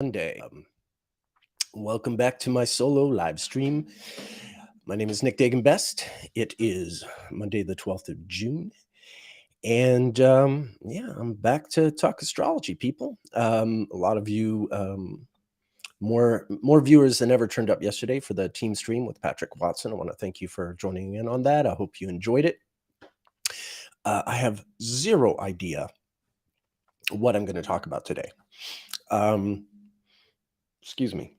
Monday. Welcome back to my solo live stream. My name is Nick Dagan Best. It is Monday, the 12th of June. And I'm back to talk astrology, people. A lot of you, more viewers than ever turned up yesterday for the team stream with Patrick Watson. I want to thank you for joining in on that. I hope you enjoyed it. I have zero idea what I'm going to talk about today. Excuse me.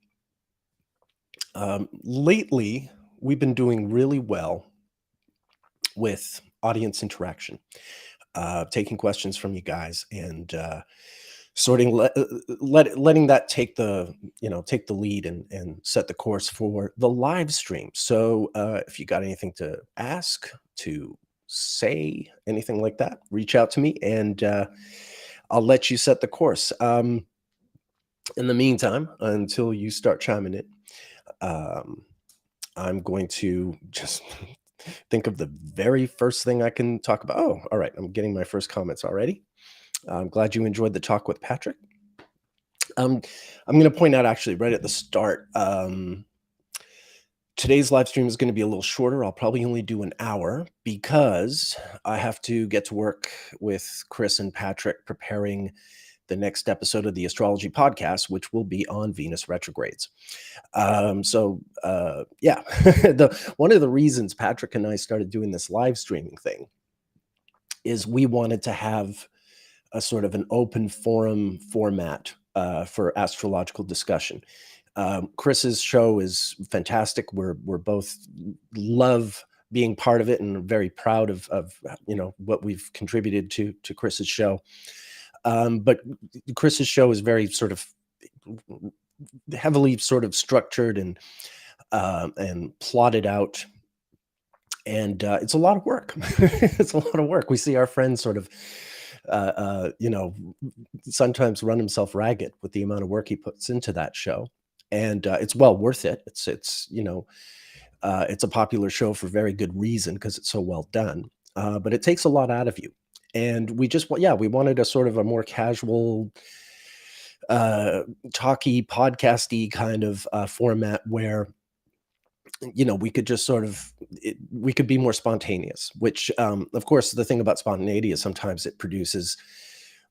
Lately, we've been doing really well with audience interaction, taking questions from you guys and letting that take the lead and set the course for the live stream. So if you got anything to ask, to say, anything like that, reach out to me and I'll let you set the course. In the meantime, until you start chiming in, I'm going to just think of the very first thing I can talk about. Oh, all right. I'm getting my first comments already. I'm glad you enjoyed the talk with Patrick. I'm going to point out actually right at the start, today's live stream is going to be a little shorter. I'll probably only do an hour because I have to get to work with Chris and Patrick preparing the next episode of the Astrology podcast, which will be on Venus retrogrades. One of the reasons Patrick and I started doing this live streaming thing is we wanted to have a sort of an open forum format for astrological discussion. Chris's show is fantastic. We're both love being part of it and very proud of what we've contributed to Chris's show. But Chris's show is very sort of heavily sort of structured and plotted out. And it's a lot of work. It's a lot of work. We see our friends sort of, sometimes run himself ragged with the amount of work he puts into that show. And it's well worth it. It's a popular show for very good reason because it's so well done. But it takes a lot out of you. And we wanted a sort of a more casual, talky, podcasty kind of format where, we could just we could be more spontaneous, which, of course, the thing about spontaneity is sometimes it produces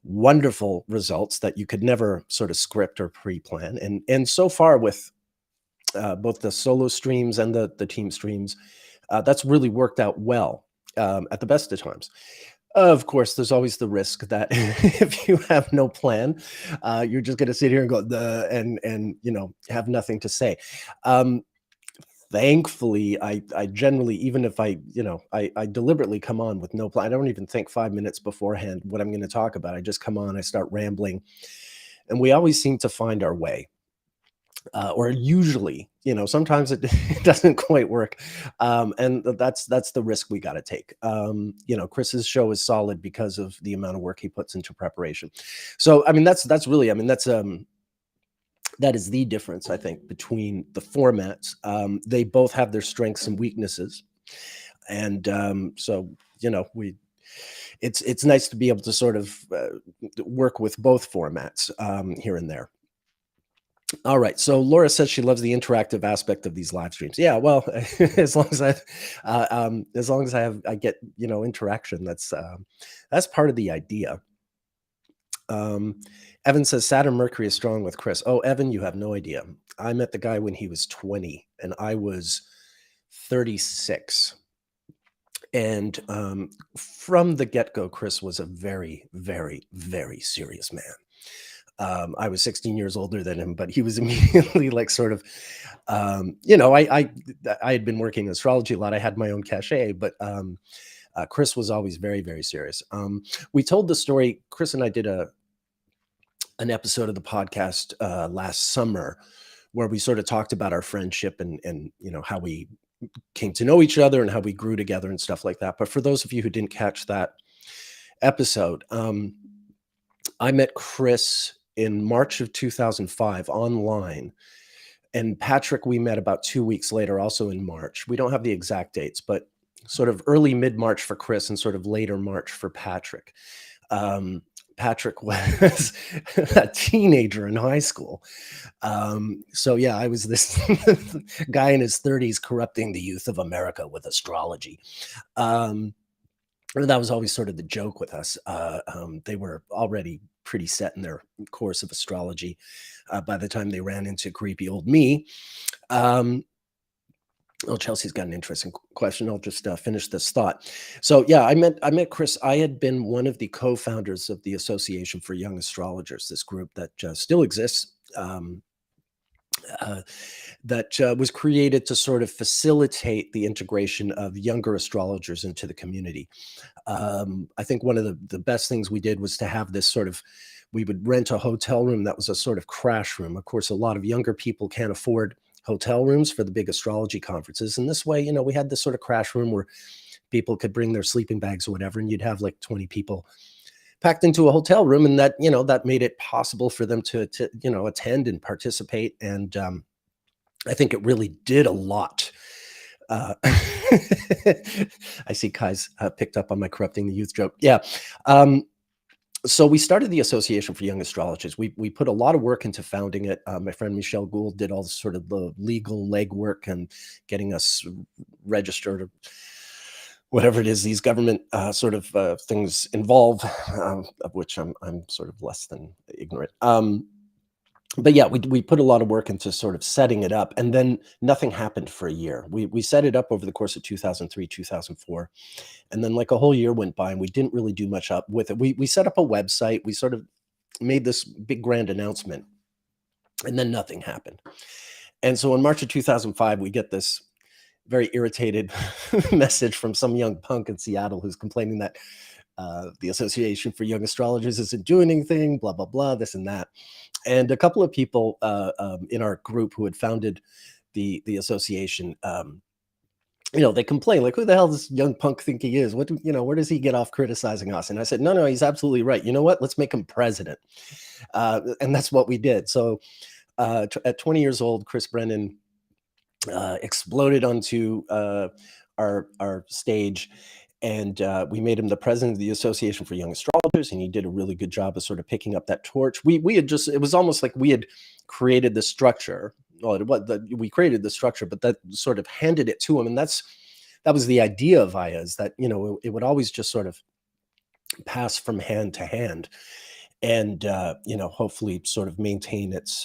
wonderful results that you could never sort of script or pre-plan. And so far with both the solo streams and the team streams, that's really worked out well at the best of times. Of course, there's always the risk that if you have no plan, you're just going to sit here and go and have nothing to say. Thankfully, I generally, even if I deliberately come on with no plan, I don't even think 5 minutes beforehand what I'm going to talk about. I just come on, I start rambling, and we always seem to find our way. Or usually, sometimes it doesn't quite work. And that's the risk we got to take. Chris's show is solid because of the amount of work he puts into preparation. So, that is the difference, I think, between the formats. They both have their strengths and weaknesses. And it's nice to be able to sort of work with both formats here and there. All right. So Laura says she loves the interactive aspect of these live streams. Yeah, well, as long as I get interaction, that's part of the idea. Evan says Saturn Mercury is strong with Chris. Oh, Evan, you have no idea. I met the guy when he was 20 and I was 36. And from the get-go, Chris was a very, very, very serious man. I was 16 years older than him, but he was immediately like sort of, I had been working in astrology a lot. I had my own cachet, but Chris was always very, very serious. We told the story. Chris and I did an episode of the podcast last summer where we sort of talked about our friendship and how we came to know each other and how we grew together and stuff like that. But for those of you who didn't catch that episode, I met Chris in March of 2005 online, and Patrick we met about 2 weeks later, also in March. We don't have the exact dates, but sort of early mid-March for Chris and sort of later March for Patrick. Patrick was a teenager in high school. So yeah, I was this guy in his 30s corrupting the youth of America with astrology. Um, that was always sort of the joke with us. They were already pretty set in their course of astrology by the time they ran into creepy old me. Um, Oh, Chelsea's got an interesting question. I'll just finish this thought. So, yeah, I met Chris. I had been one of the co-founders of the Association for Young Astrologers, this group that still exists. Uh, that was created to sort of facilitate the integration of younger astrologers into the community. I think one of the best things we did was to have this sort of, we would rent a hotel room that was a sort of crash room. Of course, a lot of younger people can't afford hotel rooms for the big astrology conferences. And this way, we had this sort of crash room where people could bring their sleeping bags or whatever, and you'd have like 20 people packed into a hotel room, and that made it possible for them to attend and participate. And I think it really did a lot. I see Kai's picked up on my corrupting the youth joke. Yeah. So we started the Association for Young Astrologers. We put a lot of work into founding it. My friend Michelle Gould did all the sort of the legal legwork and getting us registered, or whatever it is these government sort of things involve, of which I'm sort of less than ignorant. But yeah, we put a lot of work into sort of setting it up, and then nothing happened for a year. We set it up over the course of 2003, 2004, and then like a whole year went by, and we didn't really do much up with it. We set up a website. We sort of made this big grand announcement, and then nothing happened. And so in March of 2005, we get this very irritated message from some young punk in Seattle who's complaining that the Association for Young Astrologers isn't doing anything, blah, blah, blah, this and that. And a couple of people in our group who had founded the association, they complain like, who the hell does young punk think he is? Where does he get off criticizing us? And I said, no, he's absolutely right. You know what? Let's make him president. And that's what we did. So at 20 years old, Chris Brennan exploded onto our stage, and we made him the president of the Association for Young Astrologers, and he did a really good job of sort of picking up that torch. We had it was almost like we had created the structure. Well, we created the structure, but that sort of handed it to him, and that was the idea of Aya, is that it would always just sort of pass from hand to hand, and hopefully sort of maintain its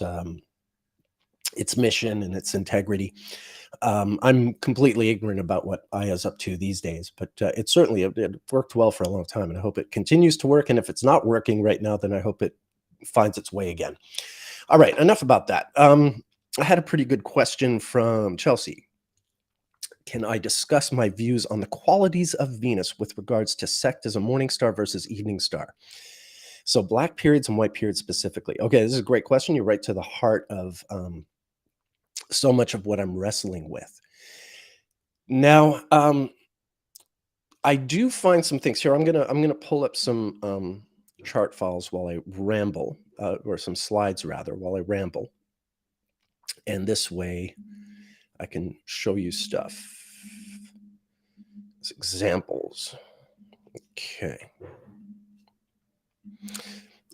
mission and its integrity. I'm completely ignorant about what Aya's up to these days, but it worked well for a long time, and I hope it continues to work. And if it's not working right now, then I hope it finds its way again. All right, enough about that. I had a pretty good question from Chelsea. Can I discuss my views on the qualities of Venus with regards to sect as a morning star versus evening star? So black periods and white periods specifically. Okay, this is a great question. You're right to the heart of so much of what I'm wrestling with. Now, I do find some things here. I'm gonna pull up some chart files while I ramble, or some slides rather, while I ramble. And this way I can show you stuff. As examples. Okay.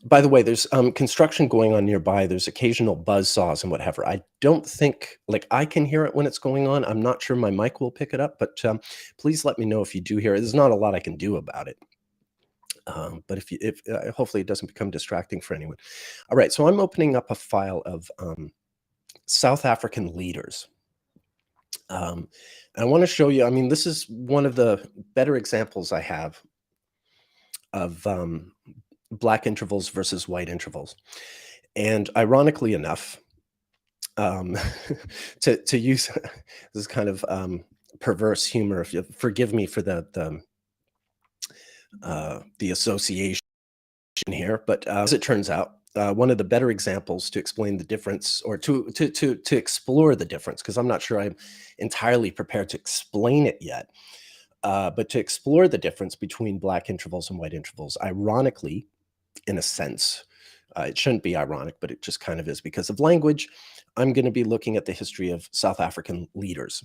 By the way, there's construction going on nearby. There's occasional buzz saws and whatever. I don't think, like, I can hear it when it's going on. I'm not sure my mic will pick it up, but please let me know if you do hear it. There's not a lot I can do about it. But if hopefully it doesn't become distracting for anyone. All right, so I'm opening up a file of South African leaders. And I want to show you, I mean, this is one of the better examples I have of black intervals versus white intervals. And ironically enough, to use this kind of perverse humor, if you forgive me for the association here, but as it turns out, one of the better examples to explain the difference, or to explore the difference, because I'm not sure I'm entirely prepared to explain it yet, but to explore the difference between black intervals and white intervals, ironically, in a sense, it shouldn't be ironic, but it just kind of is because of language. I'm going to be looking at the history of South African leaders,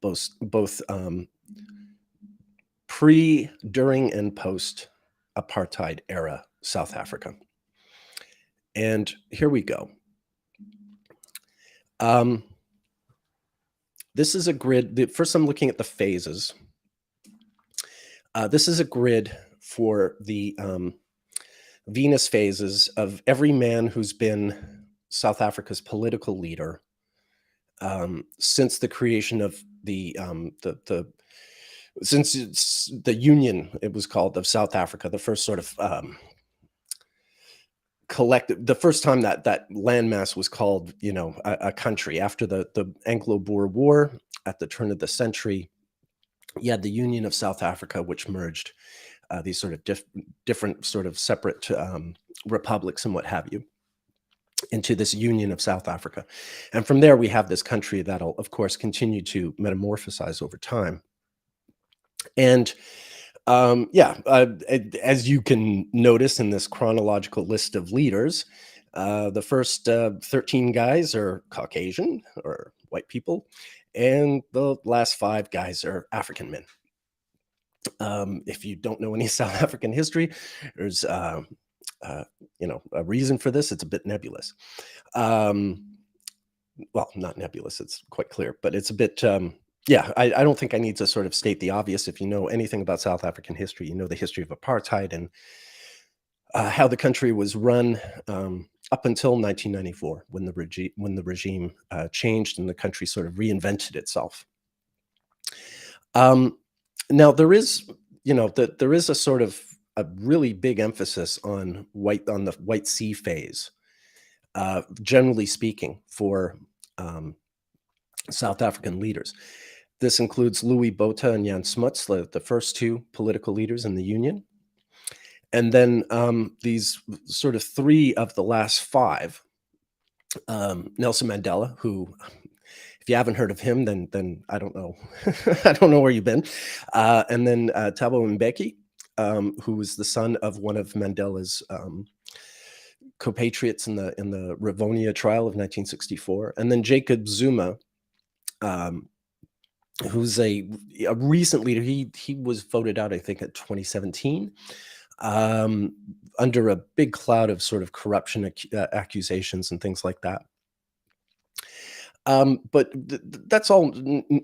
both pre, during, and post apartheid era South Africa. And here we go. This is a grid. First, I'm looking at the phases. This is a grid for the Venus phases of every man who's been South Africa's political leader since the creation of since it's the Union, it was called, of South Africa, the first sort of collective, the first time that landmass was called, a country after the Anglo-Boer War at the turn of the century. You had the Union of South Africa, which merged these sort of different sort of separate republics and what have you into this Union of South Africa. And from there, we have this country that'll, of course, continue to metamorphosize over time. And as you can notice in this chronological list of leaders, the first 13 guys are Caucasian or white people, and the last 5 guys are African men. If you don't know any South African history, there's a reason for this. It's a bit nebulous. Well, not nebulous, it's quite clear, but it's a bit I don't think I need to sort of state the obvious. If you know anything about South African history, you know the history of apartheid and how the country was run up until 1994, when the regime changed and the country sort of reinvented itself. Now there is a sort of a really big emphasis on the White Sea phase, generally speaking, for South African leaders. This includes Louis Botha and Jan Smuts, the first 2 political leaders in the Union. And then these sort of 3 of the last 5, Nelson Mandela, who, if you haven't heard of him, then I don't know. I don't know where you've been. And then Thabo Mbeki, who was the son of one of Mandela's compatriots in the Rivonia trial of 1964. And then Jacob Zuma, who's a recent leader. He was voted out, I think, at 2017, under a big cloud of sort of corruption accusations and things like that. But that's all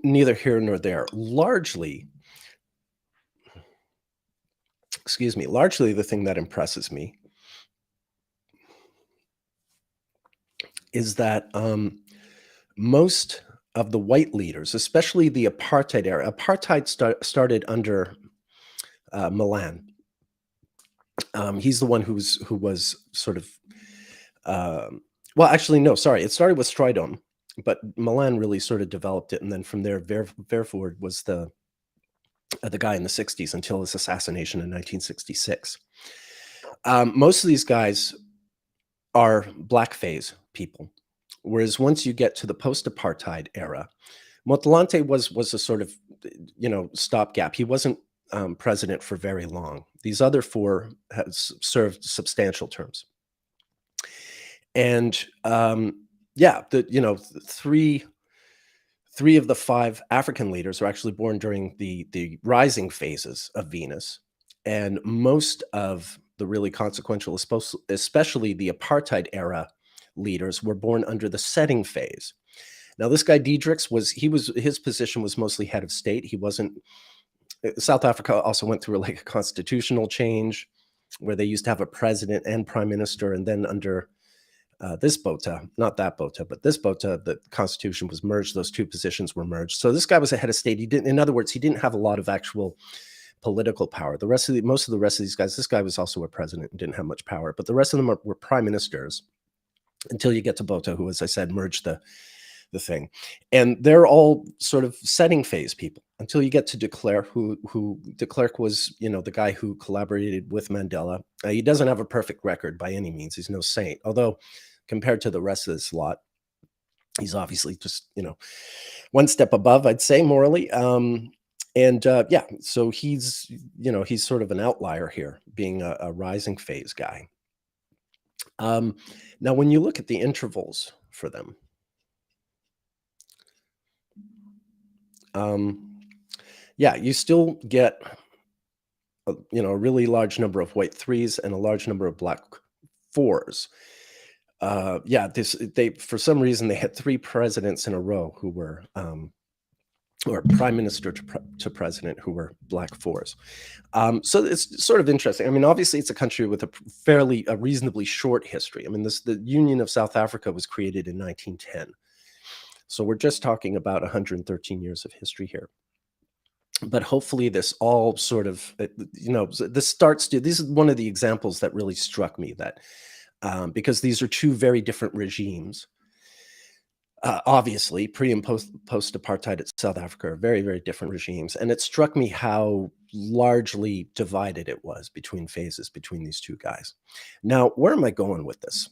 neither here nor there. Largely, the thing that impresses me is that most of the white leaders, especially the apartheid era. Apartheid started under Milan. He's the one who was sort of well, actually, no, sorry. It started with Strydom, but Milan really sort of developed it, and then from there, Verwoerd was the guy in the 60s until his assassination in 1966. Most of these guys are blackface people. Whereas once you get to the post-apartheid era, Motlanthe was a sort of, stopgap. He wasn't president for very long. These other 4 have served substantial terms. And 3 of the 5 African leaders are actually born during the rising phases of Venus, and most of the really consequential, especially the apartheid era leaders, were born under the setting phase. Now, this guy Diedrichs his position was mostly head of state. He wasn't. South Africa also went through like a constitutional change where they used to have a president and prime minister, and then under this Botha, not that Botha, but this Botha, the constitution was merged. Those 2 positions were merged. So this guy was a head of state. In other words, he didn't have a lot of actual political power. Most of the rest of these guys, this guy was also a president and didn't have much power, but the rest of them were prime ministers, until you get to Botha, who, as I said, merged the thing. And they're all sort of setting phase people until you get to de Klerk, who de Klerk was, the guy who collaborated with Mandela. He doesn't have a perfect record by any means. He's no saint, although compared to the rest of this lot, he's obviously just, one step above, I'd say, morally. So he's sort of an outlier here, being a rising phase guy. Now, when you look at the intervals for them, you still get a really large number of white threes and a large number of black fours. Yeah, this they for some reason they had three presidents in a row who were or prime minister to president who were black fours. So it's sort of interesting. I mean, obviously, it's a country with a reasonably short history. I mean, the Union of South Africa was created in 1910, so we're just talking about 113 years of history here. But hopefully, this all sort of this starts to. This is one of the examples that really struck me that because these are two very different regimes. Obviously, pre and post apartheid at South Africa are very, very different regimes, and it struck me how largely divided it was between phases between these two guys. Now, where am I going with this?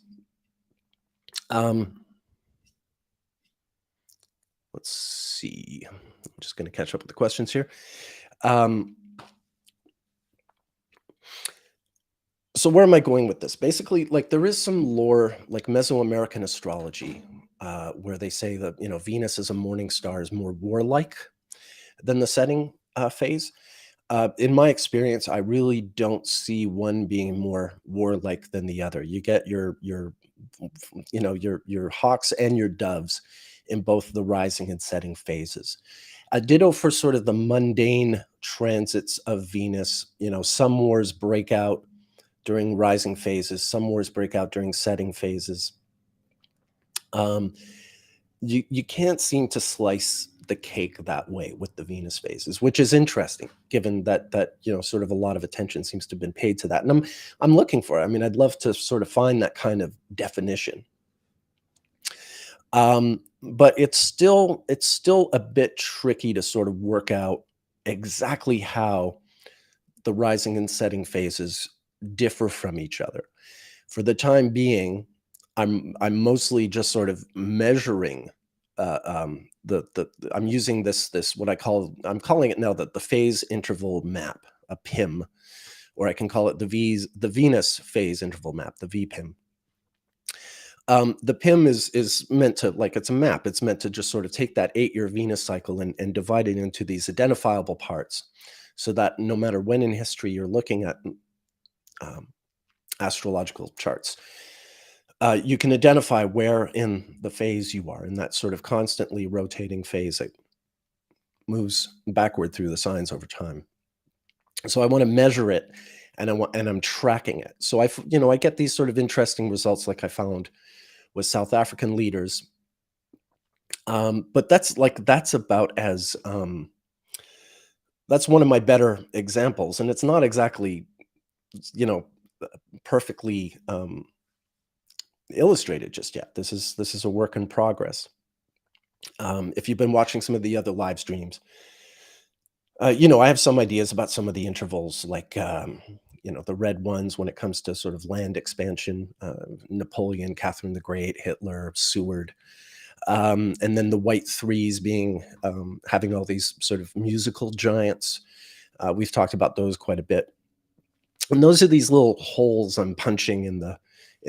Let's see. I'm just going to catch up with the questions here. So where am I going with this? Basically, like there is some lore, like Mesoamerican astrology, where they say that Venus as a morning star is more warlike than the setting phase. In my experience, I really don't see one being more warlike than the other. You get your hawks and your doves in both the rising and setting phases. Ditto for sort of the mundane transits of Venus. Some wars break out during rising phases, some wars break out during setting phases. You can't seem to slice the cake that way with the Venus phases, which is interesting, given that sort of a lot of attention seems to have been paid to that. And I'm looking for it. I mean, I'd love to sort of find that kind of definition. But it's still a bit tricky to sort of work out exactly how the rising and setting phases differ from each other. For the time being, I'm mostly just sort of measuring I'm using this I'm calling it now the phase interval map, a PIM, or I can call it the Venus phase interval map, the VPIM. The PIM is meant to, like, it's a map. It's meant to just sort of take that 8-year Venus cycle and divide it into these identifiable parts, so that no matter when in history you're looking at astrological charts, you can identify where in the phase you are in that sort of constantly rotating phase that moves backward through the signs over time. So I want to measure it, and I'm tracking it. So I get these sort of interesting results, like I found with South African leaders. But that's about as that's one of my better examples, and it's not exactly perfectly illustrated just yet. This is a work in progress. If you've been watching some of the other live streams, I have some ideas about some of the intervals, like the red ones when it comes to sort of land expansion, Napoleon, Catherine the Great, Hitler, Seward, and then the white threes being having all these sort of musical giants. We've talked about those quite a bit. And those are these little holes I'm punching in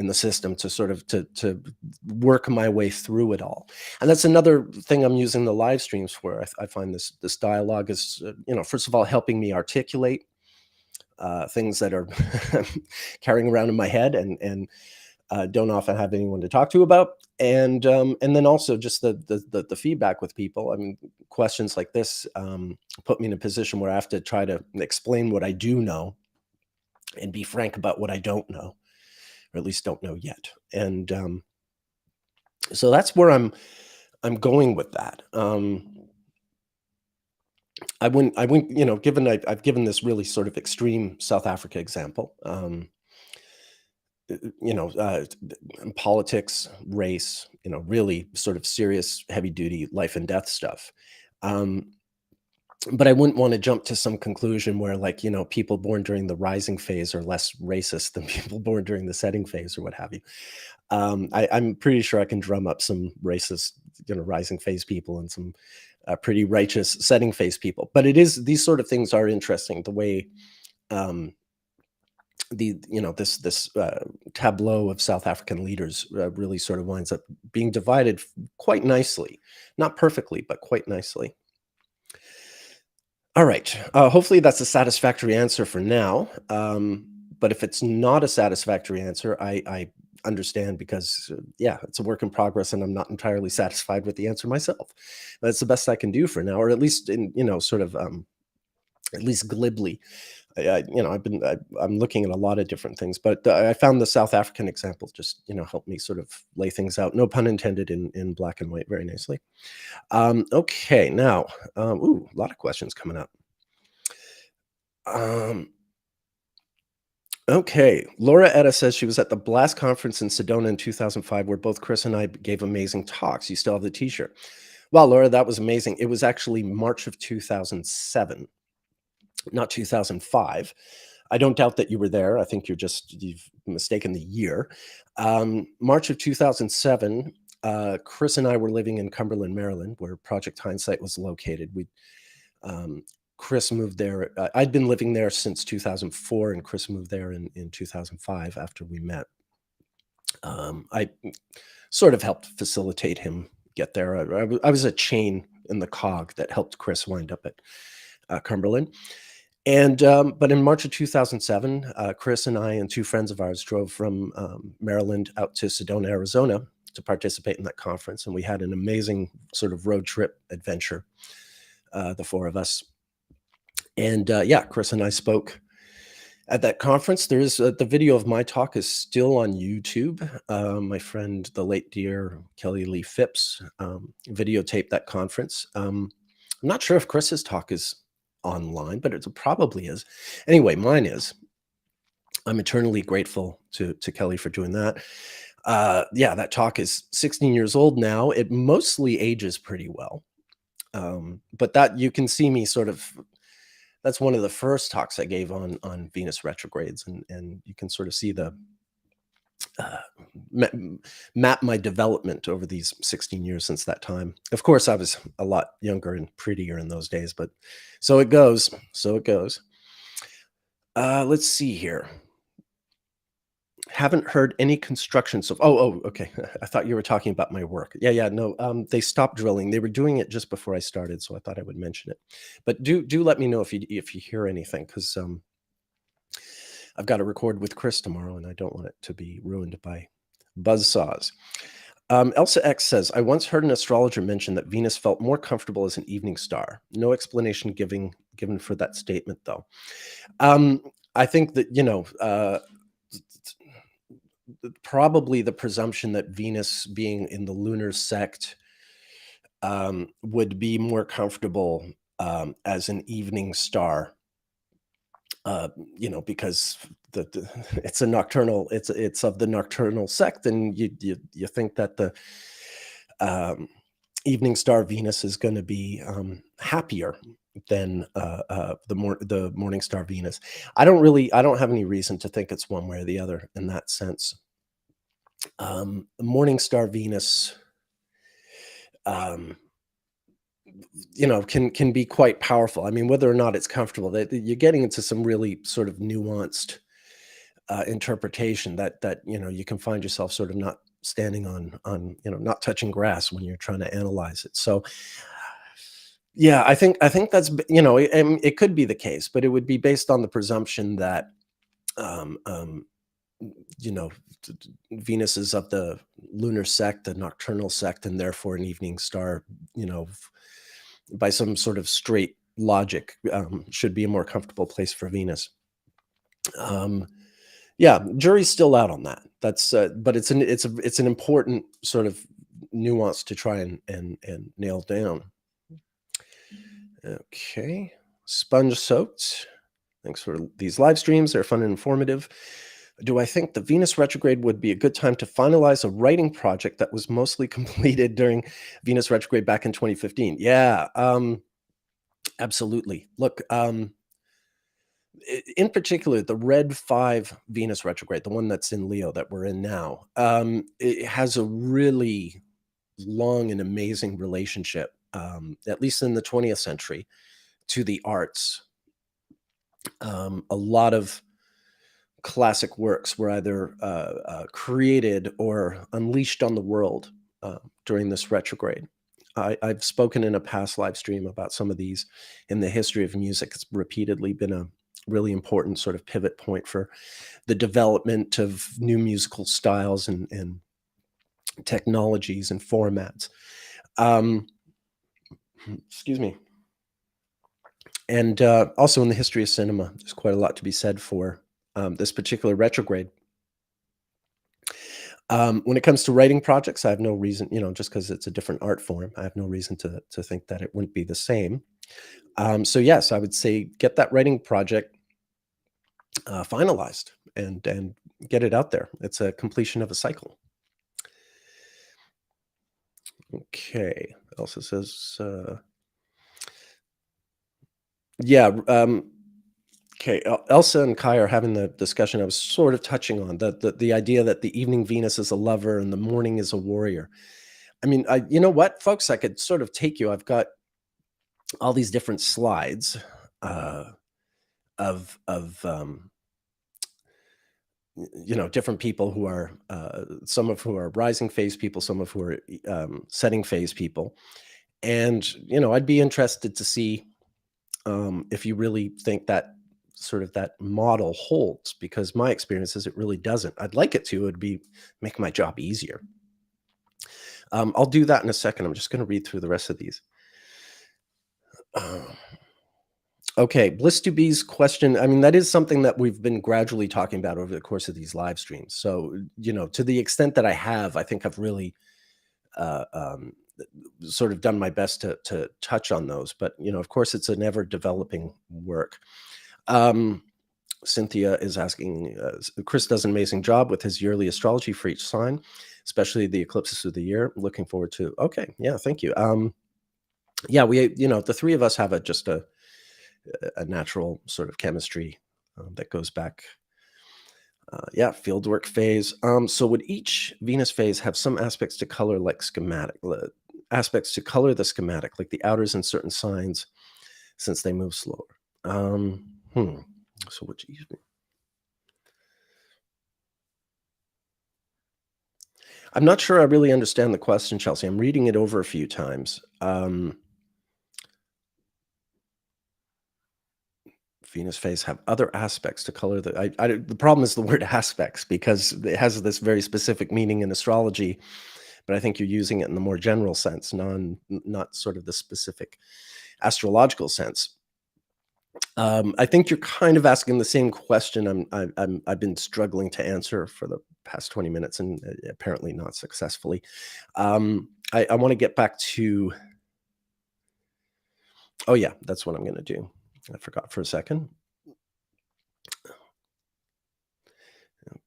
the system to sort of to work my way through it all. And that's another thing I'm using the live streams for. I find this dialogue is first of all helping me articulate things that are carrying around in my head and don't often have anyone to talk to about, and then also just the feedback with people. I mean, questions like this put me in a position where I have to try to explain what I do know and be frank about what I don't know, or at least don't know yet. And so that's where I'm going with that. I wouldn't, given I've given this really sort of extreme South Africa example, politics, race, really sort of serious, heavy duty life and death stuff. But I wouldn't want to jump to some conclusion where, like, people born during the rising phase are less racist than people born during the setting phase or what have you. I'm pretty sure I can drum up some racist, rising phase people and some pretty righteous setting phase people. But these sort of things are interesting. The way this tableau of South African leaders really sort of winds up being divided quite nicely, not perfectly, but quite nicely. All right. Hopefully that's a satisfactory answer for now. But if it's not a satisfactory answer, I understand because, yeah, it's a work in progress, and I'm not entirely satisfied with the answer myself. That's the best I can do for now, or at least in sort of at least glibly. I'm looking at a lot of different things, but I found the South African example just helped me sort of lay things out. No pun intended in black and white very nicely. Okay, now ooh, a lot of questions coming up. Um, okay, Laura Etta says she was at the Blast conference in Sedona in 2005, where both Chris and I gave amazing talks. You still have the T-shirt. Wow, Laura, that was amazing. It was actually March of 2007, not 2005. I don't doubt that you were there. I think you've mistaken the year. March of 2007. Chris and I were living in Cumberland, Maryland, where Project Hindsight was located. Um, Chris moved there. I'd been living there since 2004, and Chris moved there in 2005 after we met. I sort of helped facilitate him get there. I was a chain in the cog that helped Chris wind up at Cumberland. And but in March of 2007, Chris and I and two friends of ours drove from Maryland out to Sedona, Arizona, to participate in that conference, and we had an amazing sort of road trip adventure, the four of us. And yeah, Chris and I spoke at that conference. There is the video of my talk is still on YouTube. My friend, the late dear Kelly Lee Phipps, videotaped that conference. I'm not sure if Chris's talk is online, but it probably is. Anyway, mine is. I'm eternally grateful to Kelly for doing that. Yeah, that talk is 16 years old now. It mostly ages pretty well. But that you can see me sort of, that's one of the first talks I gave on Venus retrogrades, and you can sort of see the uh, map my development over these 16 years since that time. Of course, I was a lot younger and prettier in those days, but so it goes. So it goes. Let's see here. Haven't heard any construction. So, okay. I thought you were talking about my work. Yeah. No, they stopped drilling. They were doing it just before I started, so I thought I would mention it. But do let me know if you hear anything, because I've got to record with Chris tomorrow, and I don't want it to be ruined by buzzsaws. Elsa X says, I once heard an astrologer mention that Venus felt more comfortable as an evening star. No explanation given for that statement, though. I think that, probably the presumption that Venus being in the lunar sect would be more comfortable as an evening star, because it's a nocturnal, it's of the nocturnal sect, and you think that the evening star Venus is going to be happier than the morning star Venus. I don't have any reason to think it's one way or the other in that sense. Morning star Venus, um, can be quite powerful. I mean, whether or not it's comfortable, that you're getting into some really sort of nuanced interpretation that you can find yourself sort of not standing on not touching grass when you're trying to analyze it. So yeah, I think that's it could be the case, but it would be based on the presumption that um, um, you know Venus is of the lunar sect, the nocturnal sect, and therefore an evening star. By some sort of straight logic, should be a more comfortable place for Venus. Um, yeah, jury's still out on that. That's but it's an important sort of nuance to try and nail down. Okay, sponge soaked. Thanks for these live streams. They're fun and informative. Do I think the Venus retrograde would be a good time to finalize a writing project that was mostly completed during Venus retrograde back in 2015? Yeah, absolutely. Look, in particular, the Red 5 Venus retrograde, the one that's in Leo that we're in now, it has a really long and amazing relationship, at least in the 20th century, to the arts. A lot of classic works were either created or unleashed on the world during this retrograde. I've spoken in a past live stream about some of these in the history of music. It's repeatedly been a really important sort of pivot point for the development of new musical styles and technologies and formats. Um, excuse me. And also in the history of cinema, there's quite a lot to be said for this particular retrograde. When it comes to writing projects, I have no reason, just because it's a different art form, I have no reason to think that it wouldn't be the same. So yes, I would say get that writing project finalized and get it out there. It's a completion of a cycle. Okay. Elsa says, yeah. Okay. Elsa and Kai are having the discussion I was sort of touching on the idea that the evening Venus is a lover and the morning is a warrior. I mean, you know what, folks, I could sort of take you. I've got all these different slides uh, of different people who are some of who are rising phase people, some of who are setting phase people, and I'd be interested to see if you really think that sort of that model holds, because my experience is it really doesn't. I'd like it to. It'd be make my job easier. I'll do that in a second. I'm just going to read through the rest of these. Uh, Okay, Bliss to B's question. I mean, that is something that we've been gradually talking about over the course of these live streams. So, to the extent that I have, I think I've really uh, um, sort of done my best to touch on those. But, of course, it's an ever developing work. Cynthia is asking, Chris does an amazing job with his yearly astrology for each sign, especially the eclipses of the year. Looking forward to. Okay, yeah, thank you. Yeah, we, the three of us have just a natural sort of chemistry that goes back. Yeah, fieldwork phase. So would each Venus phase have some aspects to color like schematic, aspects to color the schematic, like the outers in certain signs, since they move slower? Hmm. So which each? I'm not sure I really understand the question, Chelsea. I'm reading it over a few times. Venus phase have other aspects to color the problem is the word aspects, because it has this very specific meaning in astrology, but I think you're using it in the more general sense, not sort of the specific astrological sense. I think you're kind of asking the same question I've been struggling to answer for the past 20 minutes, and apparently not successfully. I want to get back to. Oh yeah, that's what I'm going to do. I forgot for a second.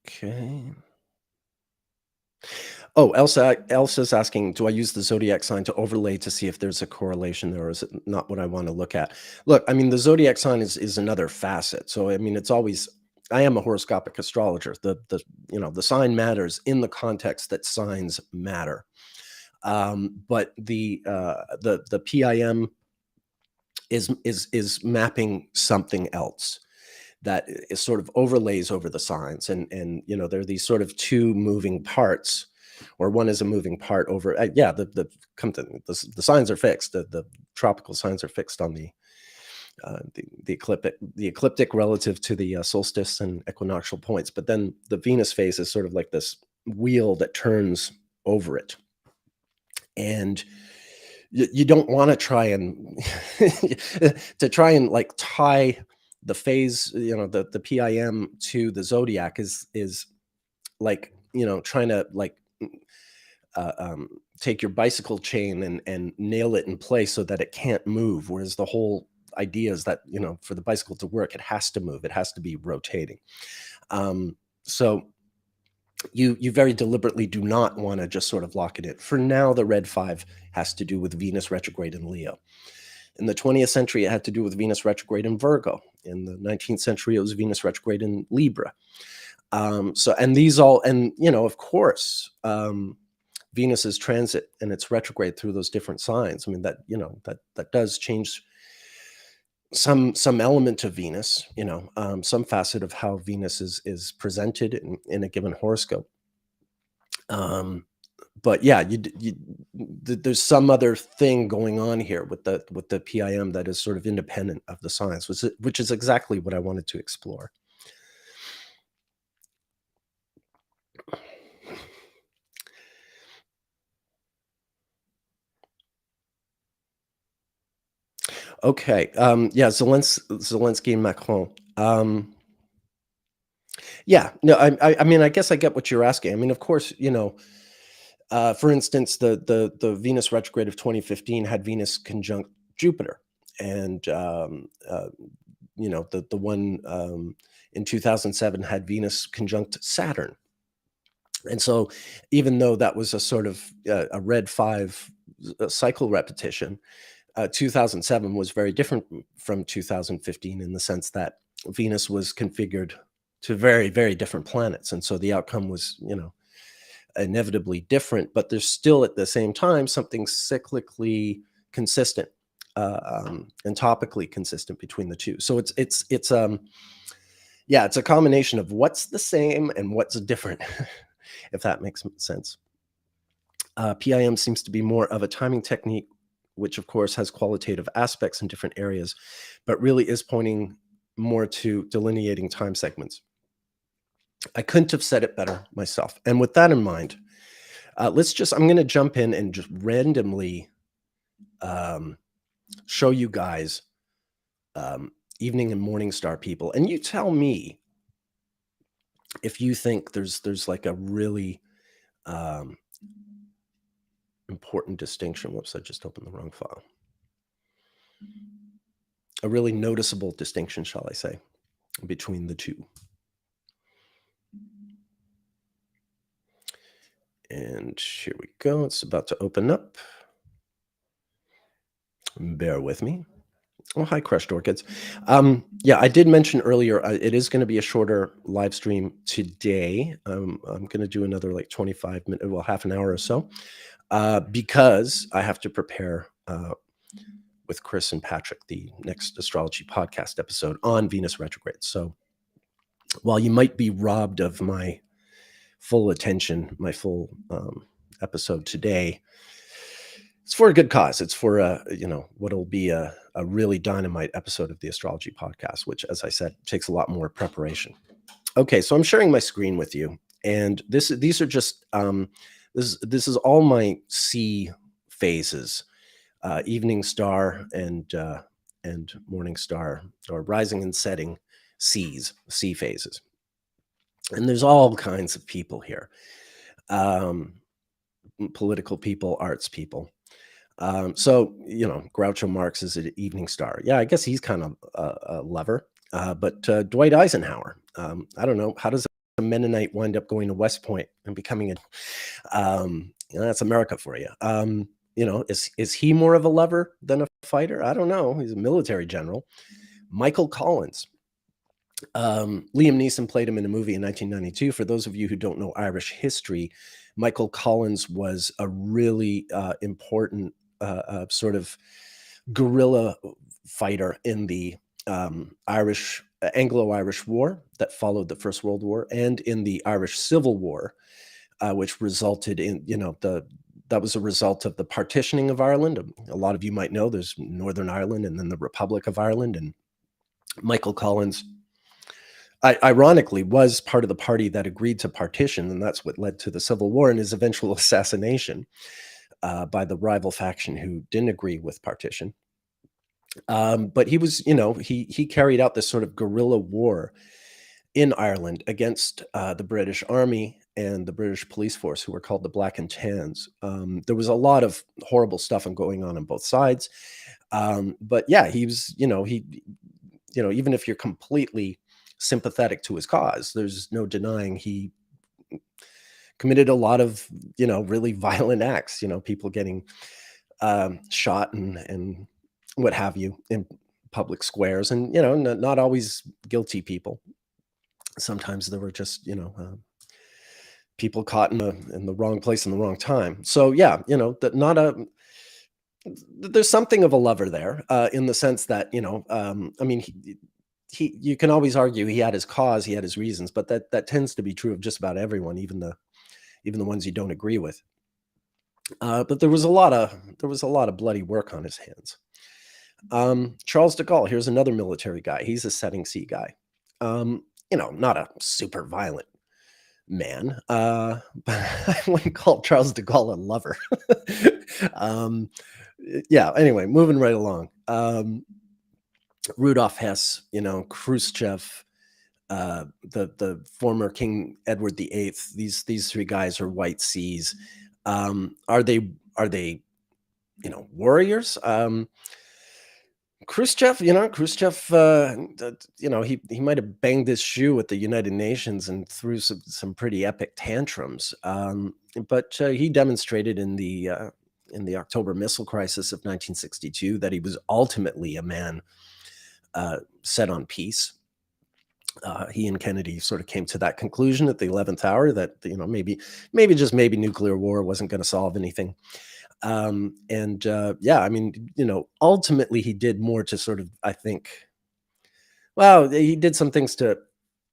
Okay. Oh, Elsa's asking, do I use the zodiac sign to overlay to see if there's a correlation there, or is it not what I want to look at? Look, I mean, the zodiac sign is another facet. So I mean, it's always I am a horoscopic astrologer. The sign matters in the context that signs matter. But the PIM is mapping something else that is sort of overlays over the signs, and there are these sort of two moving parts, or one is a moving part over. Yeah, the signs are fixed. The tropical signs are fixed on the ecliptic relative to the solstice and equinoctial points, but then the Venus phase is sort of like this wheel that turns over it, and you don't want to try and like tie the phase, the PIM to the zodiac is like, trying to like take your bicycle chain and nail it in place so that it can't move. Whereas the whole idea is that, for the bicycle to work, it has to move, it has to be rotating. So you very deliberately do not want to just sort of lock it in. For now, the red 5 has to do with Venus retrograde in Leo. In the 20th century, it had to do with Venus retrograde in Virgo. In the 19th century, it was Venus retrograde in Libra. And these all, and of course, Venus's transit and its retrograde through those different signs. I mean, that does change some element of Venus, some facet of how Venus is presented in a given horoscope. But yeah, there's some other thing going on here with the PIM that is sort of independent of the science, which is exactly what I wanted to explore. Okay, yeah, Zelensky and Macron. Yeah, no, I mean, I guess I get what you're asking. I mean, of course, for instance, the Venus retrograde of 2015 had Venus conjunct Jupiter, and the one in 2007 had Venus conjunct Saturn. And so, even though that was a sort of a red five cycle repetition, 2007 was very different from 2015 in the sense that Venus was configured to very, very different planets, and so the outcome was, inevitably different. But there's still, at the same time, something cyclically consistent and topically consistent between the two. So it's a combination of what's the same and what's different, if that makes sense. PIM seems to be more of a timing technique, which of course has qualitative aspects in different areas, but really is pointing more to delineating time segments. I couldn't have said it better myself. And with that in mind, I'm going to jump in and just randomly show you guys evening and morning star people. And you tell me if you think there's like a really important distinction. Whoops, I just opened the wrong file. A really noticeable distinction, shall I say, between the two. And here we go. It's about to open up. Bear with me. Oh, hi, Crushed Orchids. Yeah, I did mention earlier, it is going to be a shorter live stream today. I'm going to do another like 25 minutes, well, half an hour or so, because I have to prepare with Chris and Patrick the next astrology podcast episode on Venus retrograde. So while you might be robbed of my full attention, my full episode today, it's for a good cause. It's for what'll be a really dynamite episode of the astrology podcast, which, as I said, takes a lot more preparation. Okay, so I'm sharing my screen with you, and these are just this is all my C phases, evening star and morning star, or rising and setting C phases. And there's all kinds of people here, political people, arts people. So, Groucho Marx is an evening star. Yeah, I guess he's kind of a lover. But Dwight Eisenhower, I don't know. How does a Mennonite wind up going to West Point and becoming that's America for you. Is he more of a lover than a fighter? I don't know. He's a military general. Michael Collins. Liam Neeson played him in a movie in 1992. For those of you who don't know Irish history, Michael Collins was a really important sort of guerrilla fighter in the Anglo-Irish War that followed the First World War, and in the Irish Civil War, which resulted in, that was a result of the partitioning of Ireland. A lot of you might know there's Northern Ireland and then the Republic of Ireland, and Michael Collins, ironically, was part of the party that agreed to partition, and that's what led to the Civil War and his eventual assassination by the rival faction who didn't agree with partition. But he was, he carried out this sort of guerrilla war in Ireland against the British Army and the British police force, who were called the Black and Tans. There was a lot of horrible stuff going on both sides. But yeah, he was, even if you're completely sympathetic to his cause, there's no denying he committed a lot of, really violent acts, people getting shot and what have you in public squares, and, not always guilty people. Sometimes there were just, people caught in the wrong place in the wrong time. So yeah, there's something of a lover there, in the sense that, I mean, you can always argue he had his cause, he had his reasons, but that tends to be true of just about everyone, even the ones you don't agree with. But there was a lot of bloody work on his hands. Charles de Gaulle, here's another military guy. He's a setting sea guy. Not a super violent man, but I wouldn't call Charles de Gaulle a lover. um, yeah. Anyway, moving right along. Rudolf Hess, Khrushchev, the former King Edward VIII. These three guys are white seas. Are they warriors? Khrushchev, he might have banged his shoe at the United Nations and threw some pretty epic tantrums. But he demonstrated in the October missile crisis of 1962 that he was ultimately a man set on peace. He and Kennedy sort of came to that conclusion at the 11th hour that maybe nuclear war wasn't going to solve anything. Yeah, I mean, ultimately he did more to sort of, I think, well, he did some things to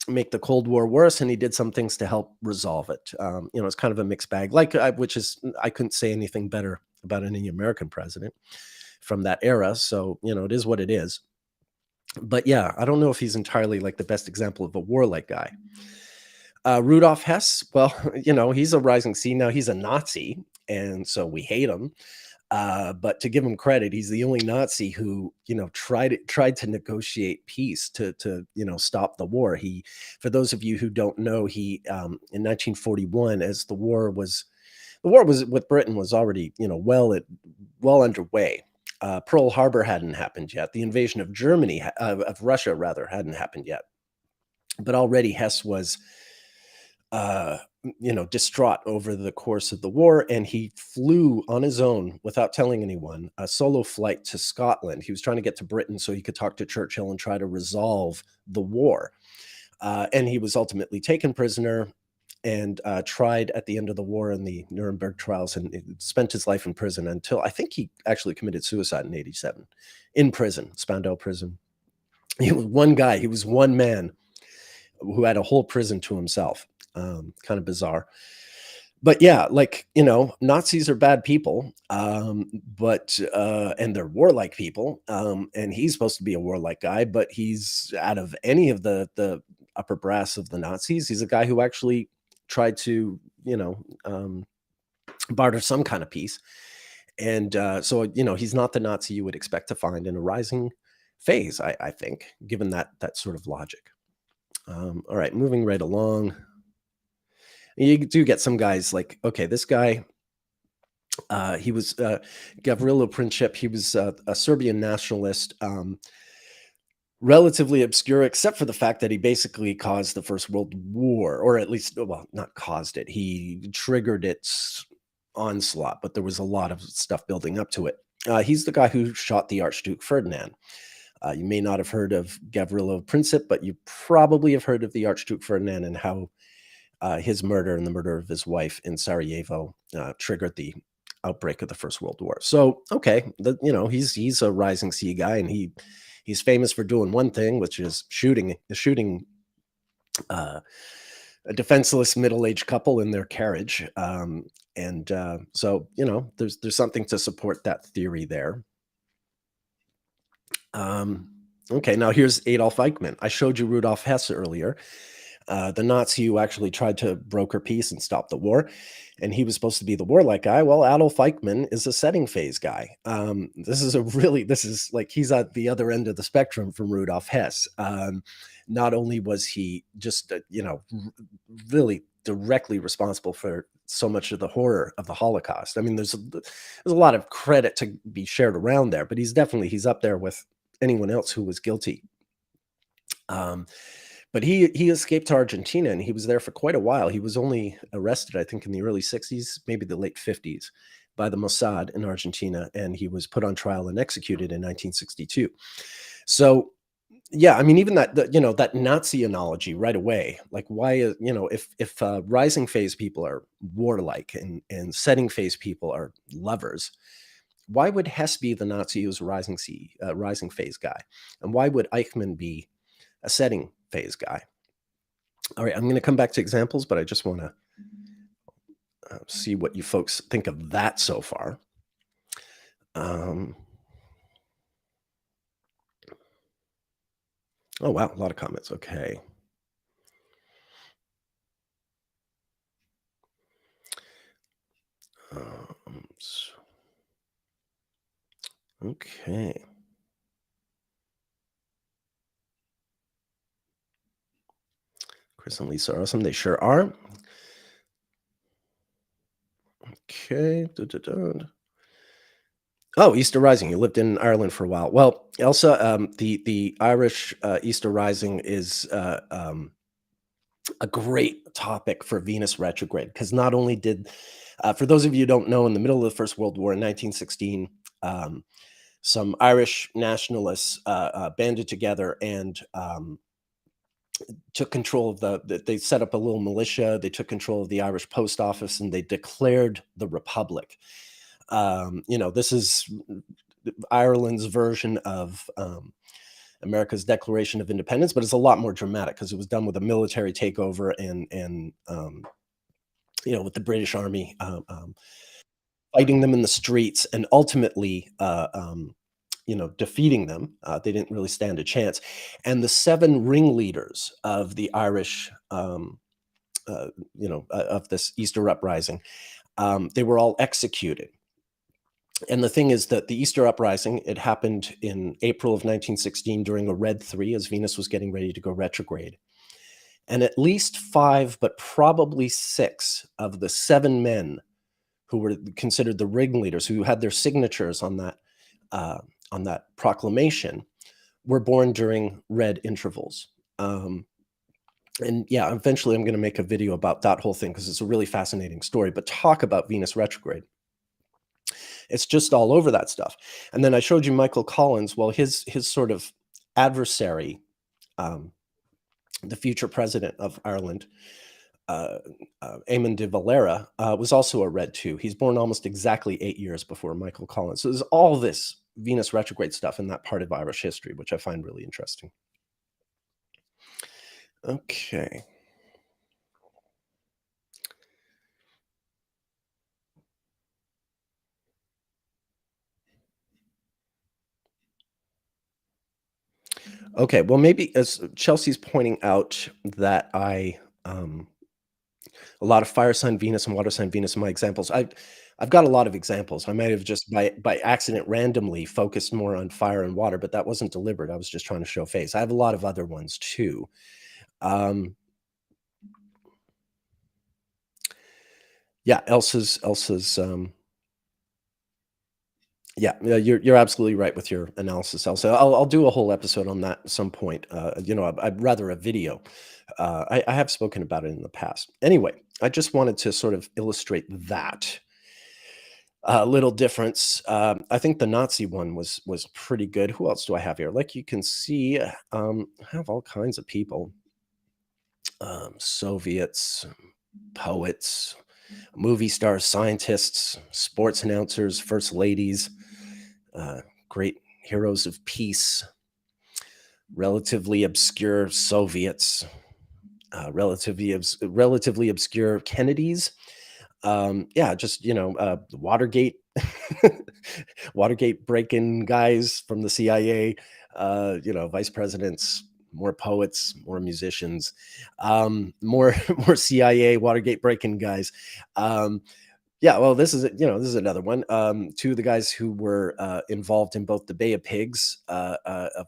make the Cold War worse, and he did some things to help resolve it. It's kind of a mixed bag. Which is, I couldn't say anything better about any American president from that era. So it is what it is. But yeah, I don't know if he's entirely like the best example of a warlike guy. Rudolf Hess, well, he's a rising sea. Now he's a Nazi, and so we hate him. But to give him credit, he's the only Nazi who, tried to negotiate peace to stop the war. For those of you who don't know, he in 1941, as the war was with Britain was already, well underway. Pearl Harbor hadn't happened yet. The invasion of of Russia rather, hadn't happened yet. But already Hess was uh, distraught over the course of the war, and he flew on his own without telling anyone, a solo flight to Scotland. He was trying to get to Britain so he could talk to Churchill and try to resolve the war. And he was ultimately taken prisoner and tried at the end of the war in the Nuremberg trials, and spent his life in prison until I think he actually committed suicide in '87 in prison, Spandau prison. He was one guy. He was one man who had a whole prison to himself. Kind of bizarre. But yeah, Nazis are bad people, but and they're warlike people, and he's supposed to be a warlike guy, but he's out of any of the upper brass of the Nazis. He's a guy who actually tried to, barter some kind of peace, and so he's not the Nazi you would expect to find in a rising phase. I think, given that sort of logic. All right, moving right along. You do get some guys like, okay, this guy, he was Gavrilo Princip. He was a Serbian nationalist, relatively obscure, except for the fact that he basically caused the First World War, or at least, well, not caused it. He triggered its onslaught, but there was a lot of stuff building up to it. He's the guy who shot the Archduke Ferdinand. You may not have heard of Gavrilo Princip, but you probably have heard of the Archduke Ferdinand and how his murder and the murder of his wife in Sarajevo triggered the outbreak of the First World War. So, okay, he's a rising sea guy, and he's famous for doing one thing, which is shooting a defenseless middle-aged couple in their carriage. So there's something to support that theory there. Okay, now here's Adolf Eichmann. I showed you Rudolf Hess earlier, the Nazi who actually tried to broker peace and stop the war, and he was supposed to be the warlike guy. Well, Adolf Eichmann is a setting phase guy. This is like he's at the other end of the spectrum from Rudolf Hess. Not only was he just, really directly responsible for so much of the horror of the Holocaust. I mean, there's a lot of credit to be shared around there, but he's up there with anyone else who was guilty. But he escaped to Argentina, and he was there for quite a while. He was only arrested, I think, in the early 60s, maybe the late 50s, by the Mossad in Argentina, and he was put on trial and executed in 1962. So, yeah, I mean, even that Nazi analogy right away, like why, if rising phase people are warlike and setting phase people are lovers, why would Hess be the Nazi who's a rising phase guy? And why would Eichmann be a setting phase guy? All right, I'm going to come back to examples, but I just want to See what you folks think of that so far. Um, oh wow, a lot of comments. Okay. S- okay. Chris and Lisa are awesome. They sure are. Okay. Oh, Easter Rising. You lived in Ireland for a while. Well, Elsa, the Irish Easter Rising is a great topic for Venus retrograde because not only did, for those of you who don't know, in the middle of the First World War in 1916, um, some Irish nationalists banded together and took control of they set up a little militia. They took control of the Irish post office and they declared the Republic. This is Ireland's version of America's Declaration of Independence, but it's a lot more dramatic because it was done with a military takeover and with the British Army fighting them in the streets and ultimately defeating them. They didn't really stand a chance. And the seven ringleaders of the Irish, of this Easter uprising, they were all executed. And the thing is that the Easter uprising, it happened in April of 1916 during a red 3 as Venus was getting ready to go retrograde. And at least 5, but probably 6 of the 7 men who were considered the ringleaders, who had their signatures on that proclamation, were born during red intervals. And yeah, eventually I'm going to make a video about that whole thing because it's a really fascinating story. But talk about Venus retrograde. It's just all over that stuff. And then I showed you Michael Collins. Well, his sort of adversary, um, the future president of Ireland, uh, Eamon de Valera, was also a red 2. He's born almost exactly 8 years before Michael Collins. So there's all this Venus retrograde stuff in that part of Irish history, which I find really interesting. Okay. Okay. Well, maybe as Chelsea's pointing out that a lot of fire sign Venus and water sign Venus in my examples. I've got a lot of examples. I might have just by accident randomly focused more on fire and water, but that wasn't deliberate. I was just trying to show face. I have a lot of other ones too. Um, yeah, Elsa's yeah, you're absolutely right with your analysis, Elsa. I'll do a whole episode on that at some point. I'd rather a video. I have spoken about it in the past. Anyway, I just wanted to sort of illustrate that little difference. I think the Nazi one was pretty good. Who else do I have here? Like you can see, I have all kinds of people. Soviets, poets, movie stars, scientists, sports announcers, first ladies, uh, great heroes of peace, relatively obscure Soviets, relatively obscure Kennedys. Yeah, just Watergate, Watergate break-in guys from the CIA. Vice presidents, more poets, more musicians, more more CIA Watergate break-in guys. Um, yeah, well, this is another one. Two of the guys who were involved in both the Bay of Pigs of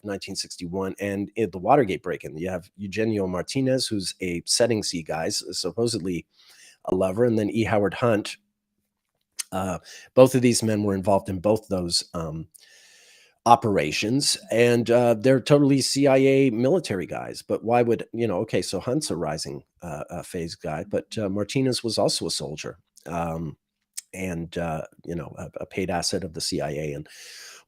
1961 and in the Watergate break-in. You have Eugenio Martinez, who's a setting sea guy, supposedly a lover, and then E. Howard Hunt. Uh, Both of these men were involved in both those operations, and they're totally CIA military guys. But why would Okay, so Hunt's a rising phase guy, but Martinez was also a soldier. And a paid asset of the CIA and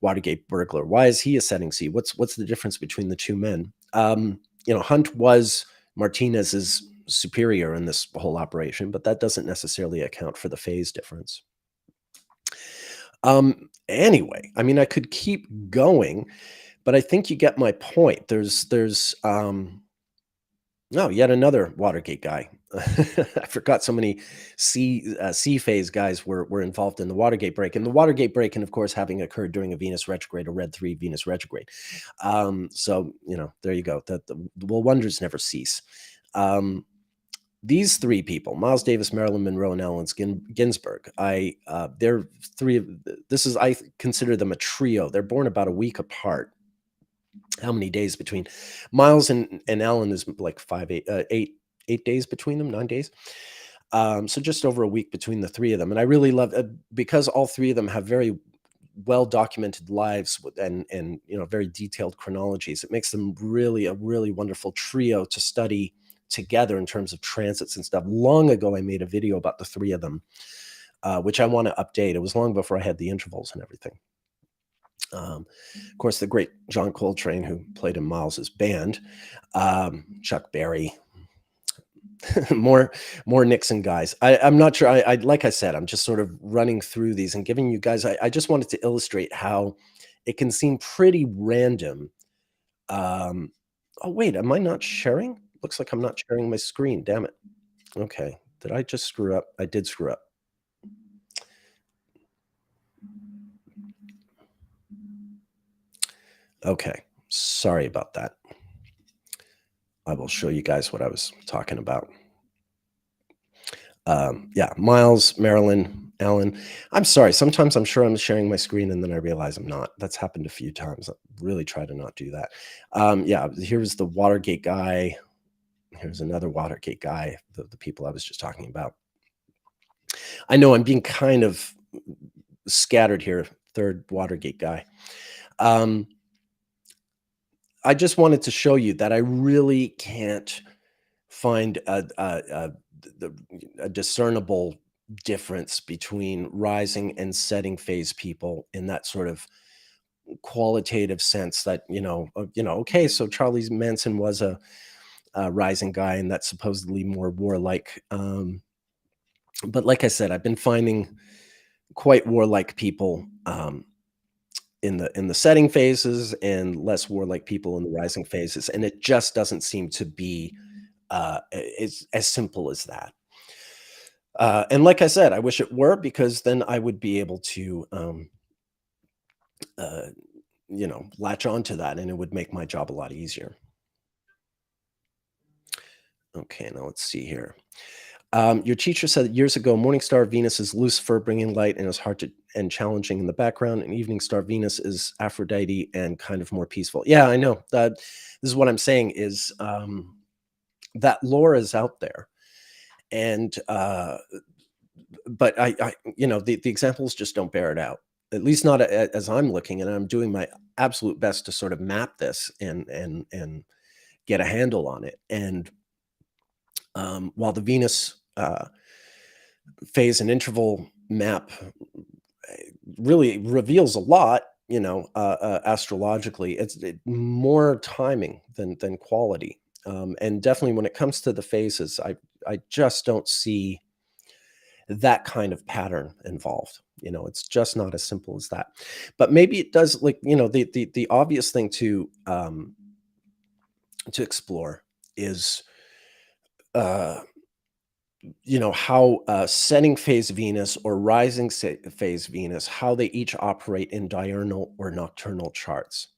Watergate burglar. Why is he a setting C? What's the difference between the two men? Hunt was Martinez's superior in this whole operation, but that doesn't necessarily account for the phase difference. Anyway, I mean, I could keep going, but I think you get my point. Oh, yet another Watergate guy. I forgot so many C phase guys were involved in the Watergate break, and the Watergate break, and of course, having occurred during a Venus retrograde, a red 3 Venus retrograde. So there you go. The well, wonders never cease. Um, these three people, Miles Davis, Marilyn Monroe, and Allen Ginsberg, they're three of this is I consider them a trio. They're born about a week apart. How many days between Miles and Alan is like 8 days between them, 9 days. So just over a week between the three of them. And I really love because all three of them have very well documented lives and very detailed chronologies. It makes them really a really wonderful trio to study together in terms of transits and stuff. Long ago, I made a video about the three of them, which I want to update. It was long before I had the intervals and everything. Of course, the great John Coltrane, who played in Miles's band, Chuck Berry, more Nixon guys. I'm not sure. Like I said, I'm just sort of running through these and giving you guys. I just wanted to illustrate how it can seem pretty random. Um, oh wait, am I not sharing? Looks like I'm not sharing my screen. Damn it. Okay, did I just screw up? I did screw up. Okay, sorry about that. I will show you guys what I was talking about. Yeah, Miles, Marilyn, Alan. I'm sorry. Sometimes I'm sure I'm sharing my screen and then I realize I'm not. That's happened a few times. I really try to not do that. Yeah, here's the Watergate guy. Here's another Watergate guy, the people I was just talking about. I know I'm being kind of scattered here. Third Watergate guy. I just wanted to show you that I really can't find a discernible difference between rising and setting phase people in that sort of qualitative sense that okay, so Charlie Manson was a rising guy and that's supposedly more warlike, but like I said, I've been finding quite warlike people in the setting phases and less warlike people in the rising phases, and it just doesn't seem to be as simple as that. And like I said, I wish it were because then I would be able to, uh, latch on to that and it would make my job a lot easier. Okay, now let's see here. Your teacher said years ago, morning star Venus is Lucifer, bringing light and is hard to and challenging in the background, and evening star Venus is Aphrodite and kind of more peaceful. Yeah, I know that. This is what I'm saying is that lore is out there, and but the examples just don't bear it out. At least not as I'm looking, and I'm doing my absolute best to sort of map this and get a handle on it. And while the Venus phase and interval map really reveals a lot, astrologically, more timing than quality. And definitely when it comes to the phases, I just don't see that kind of pattern involved. It's just not as simple as that. But maybe it does, like, the obvious thing to explore is uh how setting phase Venus or rising phase Venus, how they each operate in diurnal or nocturnal charts.